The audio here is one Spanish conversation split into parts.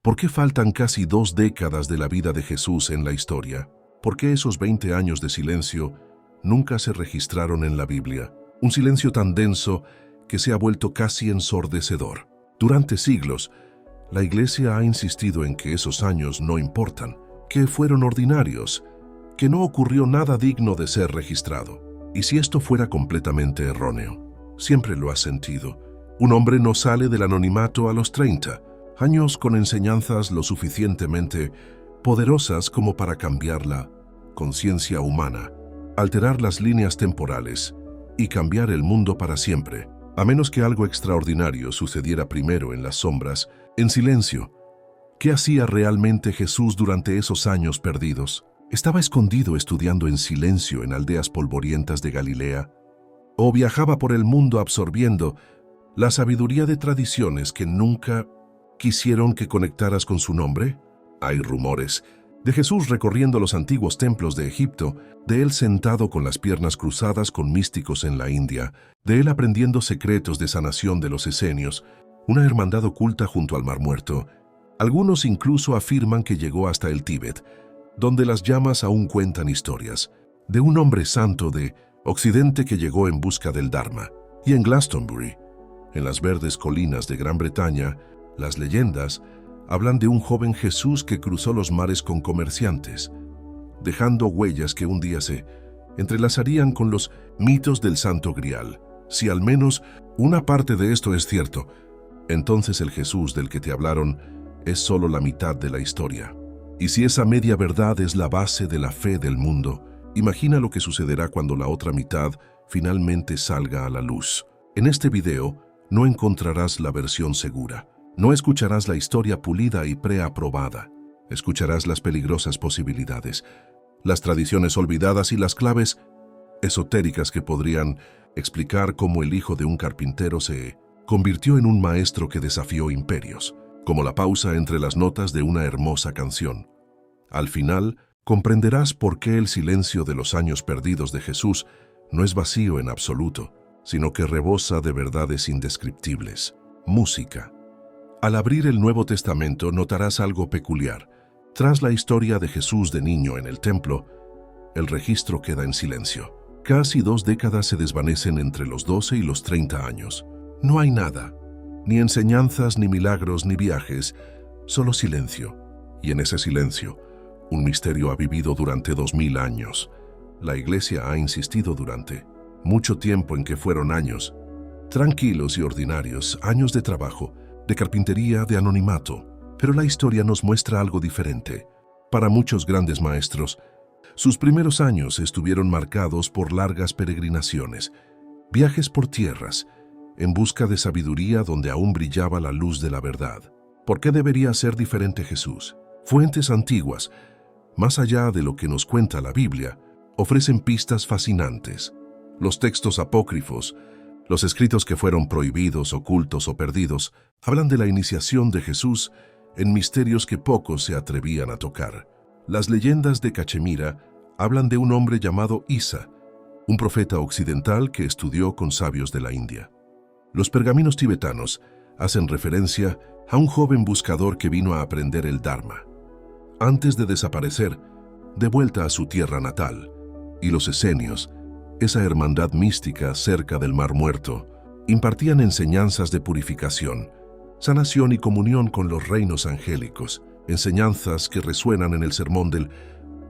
¿Por qué faltan casi 2 décadas de la vida de Jesús en la historia? ¿Por qué esos 20 años de silencio nunca se registraron en la Biblia? Un silencio tan denso que se ha vuelto casi ensordecedor. Durante siglos, la Iglesia ha insistido en que esos años no importan, que fueron ordinarios, que no ocurrió nada digno de ser registrado. ¿Y si esto fuera completamente erróneo? Siempre lo has sentido. Un hombre no sale del anonimato a los 30, años con enseñanzas lo suficientemente poderosas como para cambiar la conciencia humana, alterar las líneas temporales y cambiar el mundo para siempre, a menos que algo extraordinario sucediera primero en las sombras, en silencio. ¿Qué hacía realmente Jesús durante esos años perdidos? ¿Estaba escondido estudiando en silencio en aldeas polvorientas de Galilea? ¿O viajaba por el mundo absorbiendo la sabiduría de tradiciones que nunca quisieron que conectaras con su nombre? Hay rumores de Jesús recorriendo los antiguos templos de Egipto, de él sentado con las piernas cruzadas con místicos en la India, de él aprendiendo secretos de sanación de los esenios, una hermandad oculta junto al Mar Muerto. Algunos incluso afirman que llegó hasta el Tíbet, donde las llamas aún cuentan historias, de un hombre santo de Occidente que llegó en busca del Dharma. Y en Glastonbury, en las verdes colinas de Gran Bretaña, las leyendas hablan de un joven Jesús que cruzó los mares con comerciantes, dejando huellas que un día se entrelazarían con los mitos del Santo Grial. Si al menos una parte de esto es cierto, entonces el Jesús del que te hablaron es solo la mitad de la historia. Y si esa media verdad es la base de la fe del mundo, imagina lo que sucederá cuando la otra mitad finalmente salga a la luz. En este video no encontrarás la versión segura. No escucharás la historia pulida y preaprobada. Escucharás las peligrosas posibilidades, las tradiciones olvidadas y las claves esotéricas que podrían explicar cómo el hijo de un carpintero se convirtió en un maestro que desafió imperios, como la pausa entre las notas de una hermosa canción. Al final, comprenderás por qué el silencio de los años perdidos de Jesús no es vacío en absoluto, sino que rebosa de verdades indescriptibles. Música. Al abrir el Nuevo Testamento notarás algo peculiar. Tras la historia de Jesús de niño en el templo, el registro queda en silencio. Casi 2 décadas se desvanecen entre los 12 y los 30 años. No hay nada, ni enseñanzas, ni milagros, ni viajes, solo silencio. Y en ese silencio, un misterio ha vivido durante 2000 años. La Iglesia ha insistido durante mucho tiempo en que fueron años tranquilos y ordinarios, años de trabajo, de carpintería, de anonimato. Pero la historia nos muestra algo diferente. Para muchos grandes maestros, sus primeros años estuvieron marcados por largas peregrinaciones, viajes por tierras, en busca de sabiduría donde aún brillaba la luz de la verdad. ¿Por qué debería ser diferente Jesús? Fuentes antiguas, más allá de lo que nos cuenta la Biblia, ofrecen pistas fascinantes. Los textos apócrifos, los escritos que fueron prohibidos, ocultos o perdidos, hablan de la iniciación de Jesús en misterios que pocos se atrevían a tocar. Las leyendas de Cachemira hablan de un hombre llamado Isa, un profeta occidental que estudió con sabios de la India. Los pergaminos tibetanos hacen referencia a un joven buscador que vino a aprender el Dharma, antes de desaparecer, de vuelta a su tierra natal. Y los esenios, esa hermandad mística cerca del Mar Muerto, impartían enseñanzas de purificación, sanación y comunión con los reinos angélicos, enseñanzas que resuenan en el Sermón del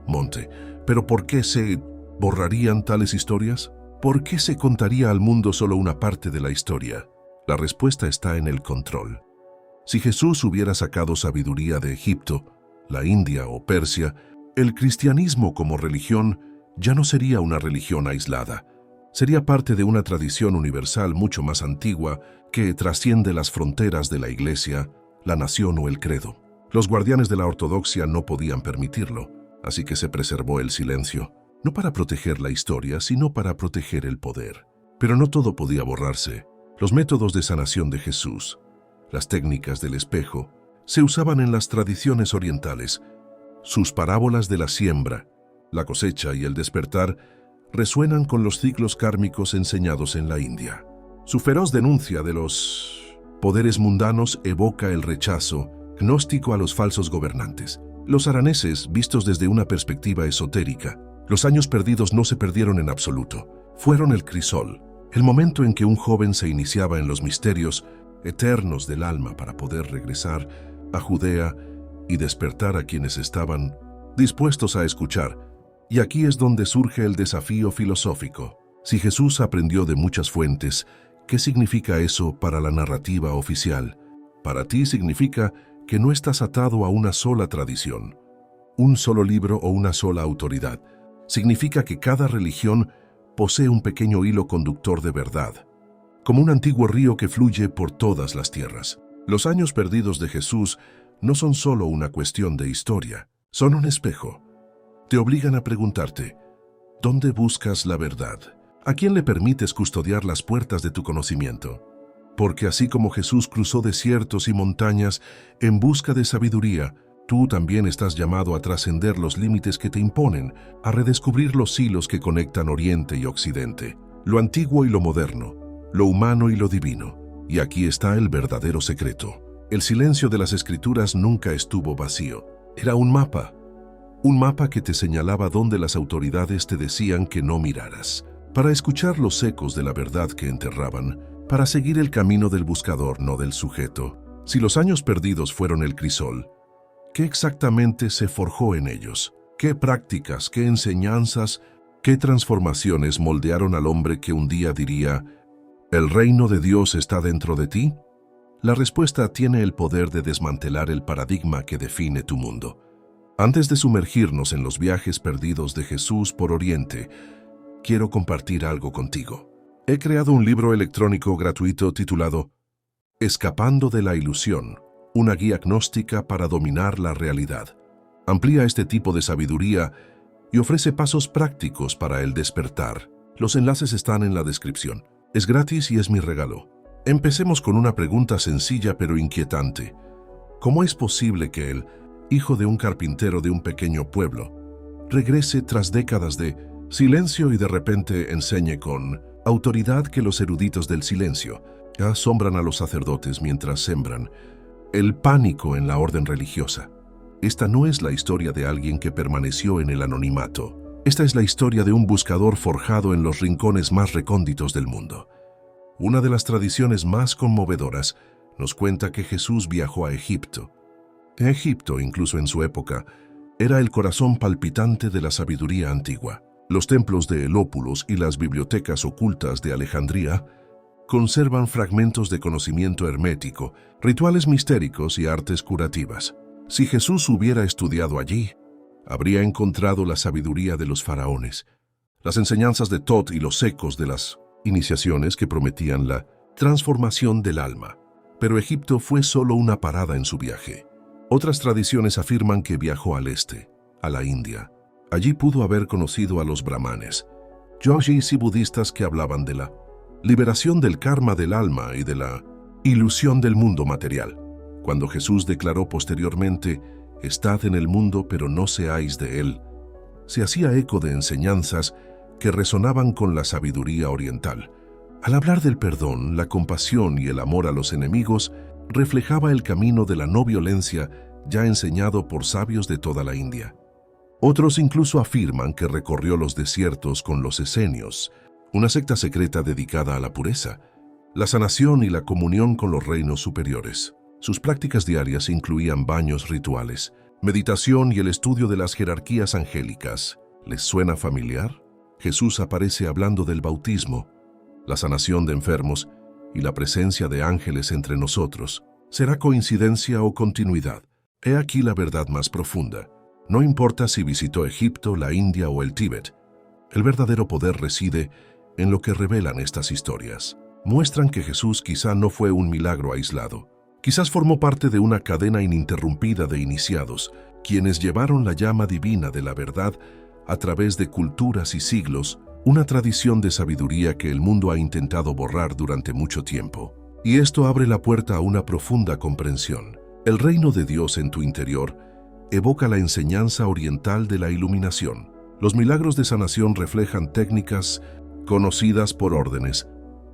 Monte. ¿Pero por qué se borrarían tales historias? ¿Por qué se contaría al mundo solo una parte de la historia? La respuesta está en el control. Si Jesús hubiera sacado sabiduría de Egipto, la India o Persia, el cristianismo como religión ya no sería una religión aislada. Sería parte de una tradición universal mucho más antigua que trasciende las fronteras de la Iglesia, la nación o el credo. Los guardianes de la ortodoxia no podían permitirlo, así que se preservó el silencio, no para proteger la historia, sino para proteger el poder. Pero no todo podía borrarse. Los métodos de sanación de Jesús, las técnicas del espejo, se usaban en las tradiciones orientales. Sus parábolas de la siembra, la cosecha y el despertar resuenan con los ciclos kármicos enseñados en la India. Su feroz denuncia de los poderes mundanos evoca el rechazo gnóstico a los falsos gobernantes. Los araneses, vistos desde una perspectiva esotérica, los años perdidos no se perdieron en absoluto. Fueron el crisol, el momento en que un joven se iniciaba en los misterios eternos del alma para poder regresar a Judea y despertar a quienes estaban dispuestos a escuchar. Y aquí es donde surge el desafío filosófico. Si Jesús aprendió de muchas fuentes, ¿qué significa eso para la narrativa oficial? Para ti significa que no estás atado a una sola tradición, un solo libro o una sola autoridad. Significa que cada religión posee un pequeño hilo conductor de verdad, como un antiguo río que fluye por todas las tierras. Los años perdidos de Jesús no son solo una cuestión de historia, son un espejo. Te obligan a preguntarte, ¿dónde buscas la verdad? ¿A quién le permites custodiar las puertas de tu conocimiento? Porque así como Jesús cruzó desiertos y montañas en busca de sabiduría, tú también estás llamado a trascender los límites que te imponen, a redescubrir los hilos que conectan Oriente y Occidente, lo antiguo y lo moderno, lo humano y lo divino. Y aquí está el verdadero secreto. El silencio de las Escrituras nunca estuvo vacío. Era un mapa que te señalaba dónde las autoridades te decían que no miraras, para escuchar los ecos de la verdad que enterraban, para seguir el camino del buscador, no del sujeto. Si los años perdidos fueron el crisol, ¿qué exactamente se forjó en ellos? ¿Qué prácticas, qué enseñanzas, qué transformaciones moldearon al hombre que un día diría, ¿el reino de Dios está dentro de ti? La respuesta tiene el poder de desmantelar el paradigma que define tu mundo. Antes de sumergirnos en los viajes perdidos de Jesús por Oriente, quiero compartir algo contigo. He creado un libro electrónico gratuito titulado Escapando de la ilusión, una guía gnóstica para dominar la realidad. Amplía este tipo de sabiduría y ofrece pasos prácticos para el despertar. Los enlaces están en la descripción. Es gratis y es mi regalo. Empecemos con una pregunta sencilla pero inquietante. ¿Cómo es posible que el hijo de un carpintero de un pequeño pueblo regrese tras décadas de silencio y de repente enseñe con autoridad que los eruditos del silencio asombran a los sacerdotes mientras sembran el pánico en la orden religiosa? Esta no es la historia de alguien que permaneció en el anonimato. Esta es la historia de un buscador forjado en los rincones más recónditos del mundo. Una de las tradiciones más conmovedoras nos cuenta que Jesús viajó a Egipto. Egipto, incluso en su época, era el corazón palpitante de la sabiduría antigua. Los templos de Helópolis y las bibliotecas ocultas de Alejandría conservan fragmentos de conocimiento hermético, rituales mistéricos y artes curativas. Si Jesús hubiera estudiado allí, habría encontrado la sabiduría de los faraones, las enseñanzas de Tot y los ecos de las iniciaciones que prometían la transformación del alma. Pero Egipto fue solo una parada en su viaje. Otras tradiciones afirman que viajó al este, a la India. Allí pudo haber conocido a los brahmanes, yogis y budistas que hablaban de la liberación del karma del alma y de la ilusión del mundo material. Cuando Jesús declaró posteriormente, «Estad en el mundo, pero no seáis de él», se hacía eco de enseñanzas que resonaban con la sabiduría oriental. Al hablar del perdón, la compasión y el amor a los enemigos, reflejaba el camino de la no violencia ya enseñado por sabios de toda la India. Otros incluso afirman que recorrió los desiertos con los esenios, una secta secreta dedicada a la pureza, la sanación y la comunión con los reinos superiores. Sus prácticas diarias incluían baños rituales, meditación y el estudio de las jerarquías angélicas. ¿Les suena familiar? Jesús aparece hablando del bautismo, la sanación de enfermos y la presencia de ángeles entre nosotros. ¿Será coincidencia o continuidad? He aquí la verdad más profunda. No importa si visitó Egipto, la India o el Tíbet. El verdadero poder reside en lo que revelan estas historias. Muestran que Jesús quizá no fue un milagro aislado. Quizás formó parte de una cadena ininterrumpida de iniciados, quienes llevaron la llama divina de la verdad a través de culturas y siglos, una tradición de sabiduría que el mundo ha intentado borrar durante mucho tiempo. Y esto abre la puerta a una profunda comprensión. El reino de Dios en tu interior evoca la enseñanza oriental de la iluminación. Los milagros de sanación reflejan técnicas conocidas por órdenes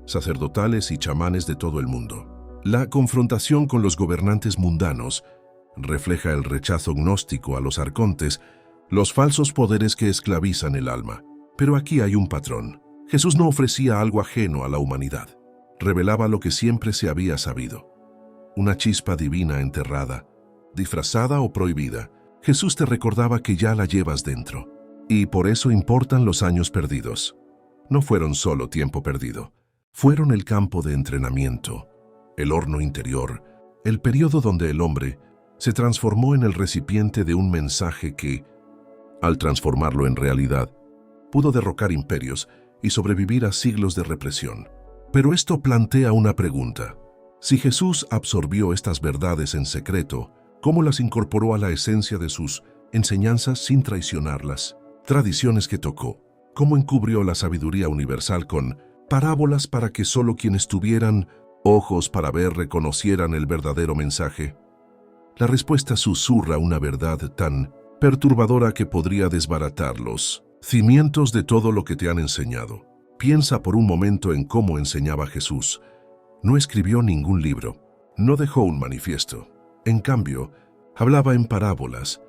sacerdotales y chamanes de todo el mundo. La confrontación con los gobernantes mundanos refleja el rechazo gnóstico a los arcontes, los falsos poderes que esclavizan el alma. Pero aquí hay un patrón. Jesús no ofrecía algo ajeno a la humanidad. Revelaba lo que siempre se había sabido. Una chispa divina enterrada, disfrazada o prohibida. Jesús te recordaba que ya la llevas dentro. Y por eso importan los años perdidos. No fueron solo tiempo perdido. Fueron el campo de entrenamiento, el horno interior, el periodo donde el hombre se transformó en el recipiente de un mensaje que, al transformarlo en realidad, pudo derrocar imperios y sobrevivir a siglos de represión. Pero esto plantea una pregunta. Si Jesús absorbió estas verdades en secreto, ¿cómo las incorporó a la esencia de sus enseñanzas sin traicionarlas? Tradiciones que tocó. ¿Cómo encubrió la sabiduría universal con parábolas para que solo quienes tuvieran ojos para ver reconocieran el verdadero mensaje? La respuesta susurra una verdad tan perturbadora que podría desbaratar los cimientos de todo lo que te han enseñado. Piensa por un momento en cómo enseñaba Jesús. No escribió ningún libro, no dejó un manifiesto. En cambio, hablaba en parábolas,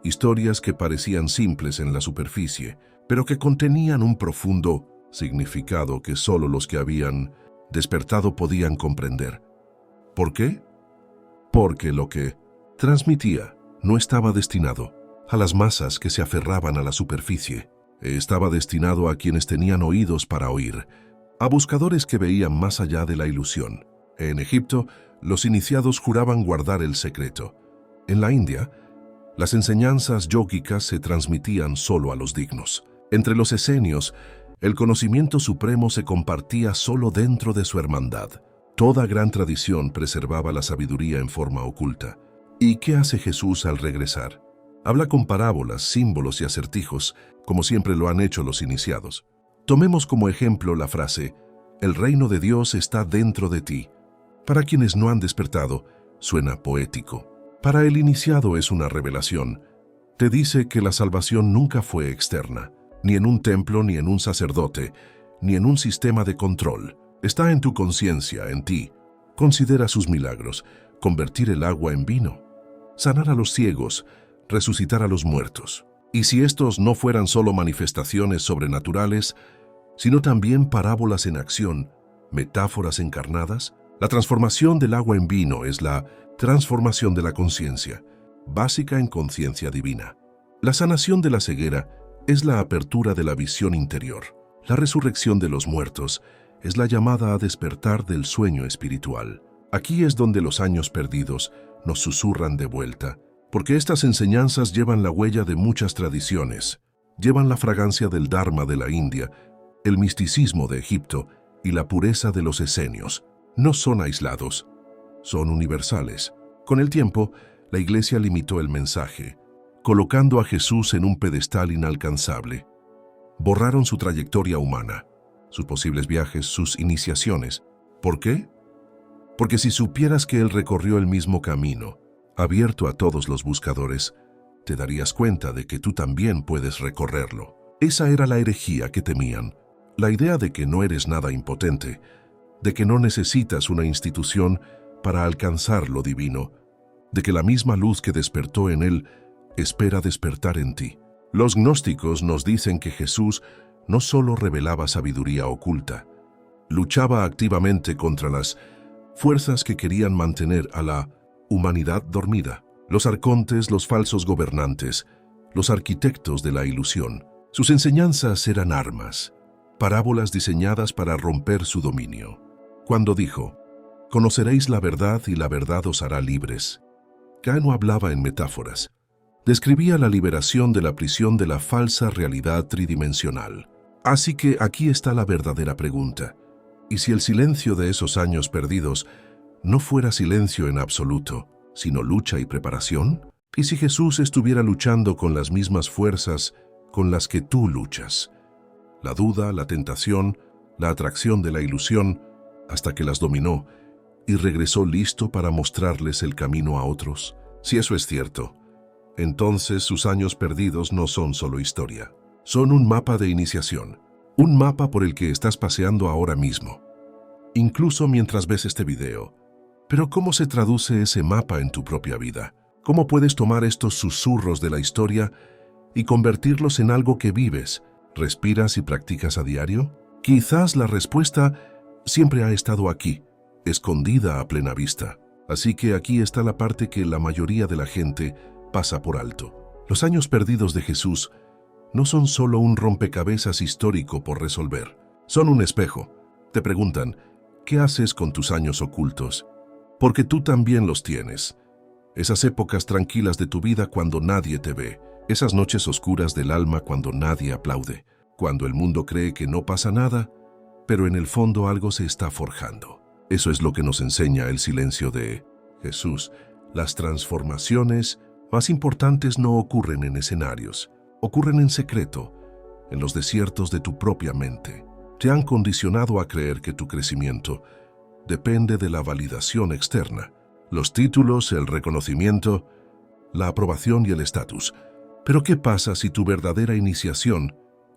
historias que parecían simples en la superficie, pero que contenían un profundo significado que solo los que habían despertado podían comprender. ¿Por qué? Porque lo que transmitía no estaba destinado a las masas que se aferraban a la superficie. Estaba destinado a quienes tenían oídos para oír, a buscadores que veían más allá de la ilusión. En Egipto, los iniciados juraban guardar el secreto. En la India, las enseñanzas yógicas se transmitían solo a los dignos. Entre los esenios, el conocimiento supremo se compartía solo dentro de su hermandad. Toda gran tradición preservaba la sabiduría en forma oculta. ¿Y qué hace Jesús al regresar? Habla con parábolas, símbolos y acertijos, como siempre lo han hecho los iniciados. Tomemos como ejemplo la frase, «El reino de Dios está dentro de ti». Para quienes no han despertado, suena poético. Para el iniciado es una revelación. Te dice que la salvación nunca fue externa, ni en un templo, ni en un sacerdote, ni en un sistema de control. Está en tu conciencia, en ti. Considera sus milagros, convertir el agua en vino, sanar a los ciegos, resucitar a los muertos. Y si estos no fueran solo manifestaciones sobrenaturales, sino también parábolas en acción, metáforas encarnadas, la transformación del agua en vino es la transformación de la conciencia, básica en conciencia divina. La sanación de la ceguera es la apertura de la visión interior. La resurrección de los muertos es la llamada a despertar del sueño espiritual. Aquí es donde los años perdidos nos susurran de vuelta, porque estas enseñanzas llevan la huella de muchas tradiciones, llevan la fragancia del Dharma de la India, el misticismo de Egipto y la pureza de los esenios. No son aislados, son universales. Con el tiempo, la Iglesia limitó el mensaje, colocando a Jesús en un pedestal inalcanzable. Borraron su trayectoria humana, sus posibles viajes, sus iniciaciones. ¿Por qué? Porque si supieras que Él recorrió el mismo camino, abierto a todos los buscadores, te darías cuenta de que tú también puedes recorrerlo. Esa era la herejía que temían, la idea de que no eres nada impotente, de que no necesitas una institución para alcanzar lo divino, de que la misma luz que despertó en Él espera despertar en ti. Los gnósticos nos dicen que Jesús no solo revelaba sabiduría oculta, luchaba activamente contra las fuerzas que querían mantener a la humanidad dormida, los arcontes, los falsos gobernantes, los arquitectos de la ilusión. Sus enseñanzas eran armas, parábolas diseñadas para romper su dominio. Cuando dijo, «Conoceréis la verdad y la verdad os hará libres», no hablaba en metáforas. Describía la liberación de la prisión de la falsa realidad tridimensional. Así que aquí está la verdadera pregunta. ¿Y si el silencio de esos años perdidos no fuera silencio en absoluto, sino lucha y preparación? ¿Y si Jesús estuviera luchando con las mismas fuerzas con las que tú luchas? La duda, la tentación, la atracción de la ilusión, hasta que las dominó y regresó listo para mostrarles el camino a otros. Si eso es cierto, entonces sus años perdidos no son solo historia. Son un mapa de iniciación, un mapa por el que estás paseando ahora mismo, incluso mientras ves este video. Pero ¿cómo se traduce ese mapa en tu propia vida? ¿Cómo puedes tomar estos susurros de la historia y convertirlos en algo que vives, respiras y practicas a diario? Quizás la respuesta siempre ha estado aquí, escondida a plena vista. Así que aquí está la parte que la mayoría de la gente pasa por alto. Los años perdidos de Jesús no son solo un rompecabezas histórico por resolver. Son un espejo. Te preguntan, ¿qué haces con tus años ocultos? Porque tú también los tienes. Esas épocas tranquilas de tu vida cuando nadie te ve. Esas noches oscuras del alma cuando nadie aplaude. Cuando el mundo cree que no pasa nada, pero en el fondo algo se está forjando. Eso es lo que nos enseña el silencio de Jesús. Las transformaciones más importantes no ocurren en escenarios, ocurren en secreto, en los desiertos de tu propia mente. Te han condicionado a creer que tu crecimiento depende de la validación externa, los títulos, el reconocimiento, la aprobación y el estatus. Pero ¿qué pasa si tu verdadera iniciación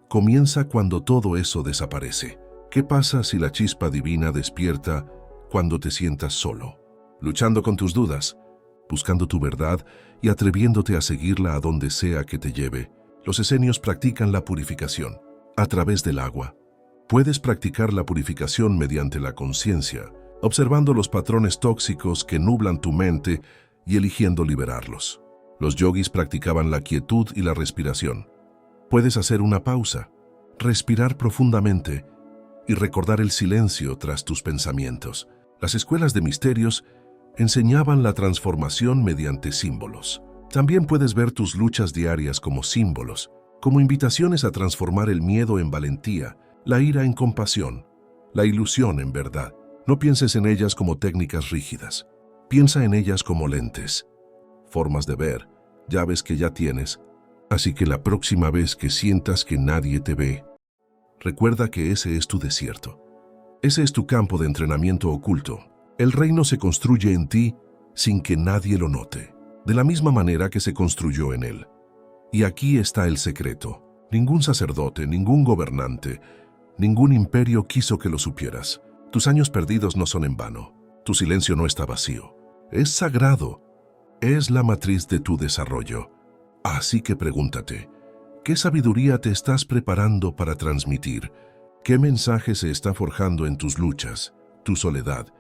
comienza cuando todo eso desaparece? ¿Qué pasa si la chispa divina despierta cuando te sientas solo, luchando con tus dudas, buscando tu verdad y atreviéndote a seguirla a donde sea que te lleve? Los esenios practican la purificación a través del agua. Puedes practicar la purificación mediante la conciencia, observando los patrones tóxicos que nublan tu mente y eligiendo liberarlos. Los yogis practicaban la quietud y la respiración. Puedes hacer una pausa, respirar profundamente y recordar el silencio tras tus pensamientos. Las escuelas de misterios enseñaban la transformación mediante símbolos. También puedes ver tus luchas diarias como símbolos, como invitaciones a transformar el miedo en valentía, la ira en compasión, la ilusión en verdad. No pienses en ellas como técnicas rígidas. Piensa en ellas como lentes, formas de ver, llaves que ya tienes. Así que la próxima vez que sientas que nadie te ve, recuerda que ese es tu desierto. Ese es tu campo de entrenamiento oculto. El reino se construye en ti sin que nadie lo note, de la misma manera que se construyó en él. Y aquí está el secreto. Ningún sacerdote, ningún gobernante, ningún imperio quiso que lo supieras. Tus años perdidos no son en vano. Tu silencio no está vacío. Es sagrado. Es la matriz de tu desarrollo. Así que pregúntate, ¿qué sabiduría te estás preparando para transmitir? ¿Qué mensaje se está forjando en tus luchas, tu soledad,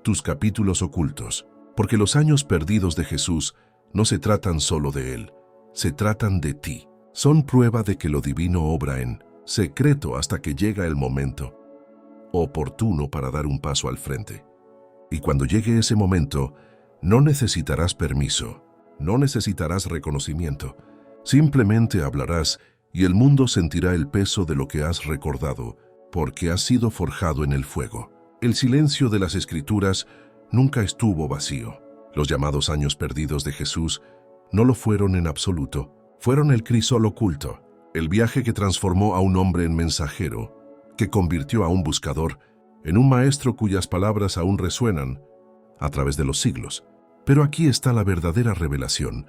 tus capítulos ocultos? Porque los años perdidos de Jesús no se tratan solo de Él, se tratan de ti. Son prueba de que lo divino obra en secreto hasta que llega el momento oportuno para dar un paso al frente. Y cuando llegue ese momento, no necesitarás permiso, no necesitarás reconocimiento. Simplemente hablarás y el mundo sentirá el peso de lo que has recordado, porque has sido forjado en el fuego. El silencio de las Escrituras nunca estuvo vacío. Los llamados años perdidos de Jesús no lo fueron en absoluto. Fueron el crisol oculto, el viaje que transformó a un hombre en mensajero, que convirtió a un buscador en un maestro cuyas palabras aún resuenan a través de los siglos. Pero aquí está la verdadera revelación.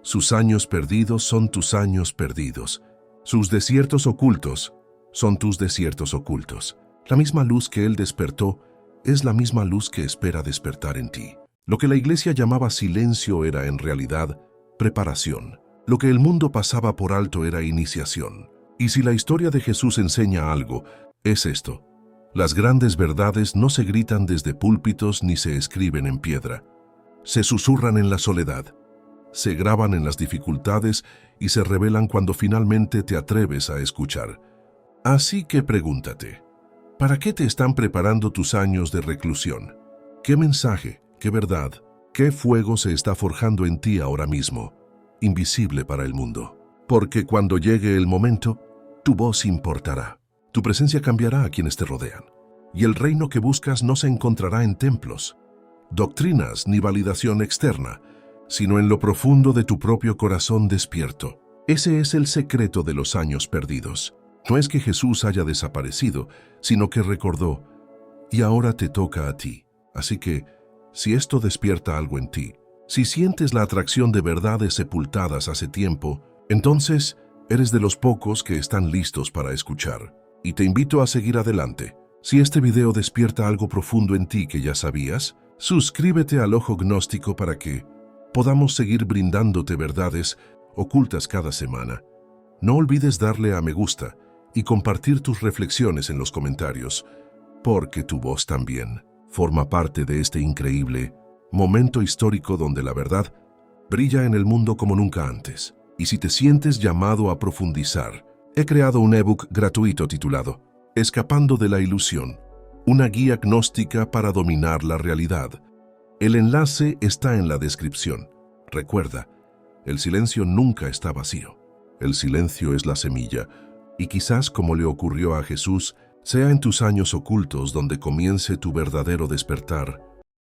Sus años perdidos son tus años perdidos. Sus desiertos ocultos son tus desiertos ocultos. La misma luz que Él despertó es la misma luz que espera despertar en ti. Lo que la iglesia llamaba silencio era en realidad preparación. Lo que el mundo pasaba por alto era iniciación. Y si la historia de Jesús enseña algo, es esto. Las grandes verdades no se gritan desde púlpitos ni se escriben en piedra. Se susurran en la soledad, se graban en las dificultades y se revelan cuando finalmente te atreves a escuchar. Así que pregúntate, ¿para qué te están preparando tus años de reclusión? ¿Qué mensaje, qué verdad, qué fuego se está forjando en ti ahora mismo, invisible para el mundo? Porque cuando llegue el momento, tu voz importará. Tu presencia cambiará a quienes te rodean. Y el reino que buscas no se encontrará en templos, doctrinas ni validación externa, sino en lo profundo de tu propio corazón despierto. Ese es el secreto de los años perdidos. No es que Jesús haya desaparecido, sino que recordó, y ahora te toca a ti. Así que, si esto despierta algo en ti, si sientes la atracción de verdades sepultadas hace tiempo, entonces eres de los pocos que están listos para escuchar. Y te invito a seguir adelante. Si este video despierta algo profundo en ti que ya sabías, suscríbete al Ojo Gnóstico para que podamos seguir brindándote verdades ocultas cada semana. No olvides darle a me gusta y compartir tus reflexiones en los comentarios, porque tu voz también forma parte de este increíble momento histórico donde la verdad brilla en el mundo como nunca antes. Y si te sientes llamado a profundizar, he creado un ebook gratuito titulado Escapando de la ilusión, una guía gnóstica para dominar la realidad. El enlace está en la descripción. Recuerda, el silencio nunca está vacío. El silencio es la semilla, y quizás como le ocurrió a Jesús, sea en tus años ocultos donde comience tu verdadero despertar.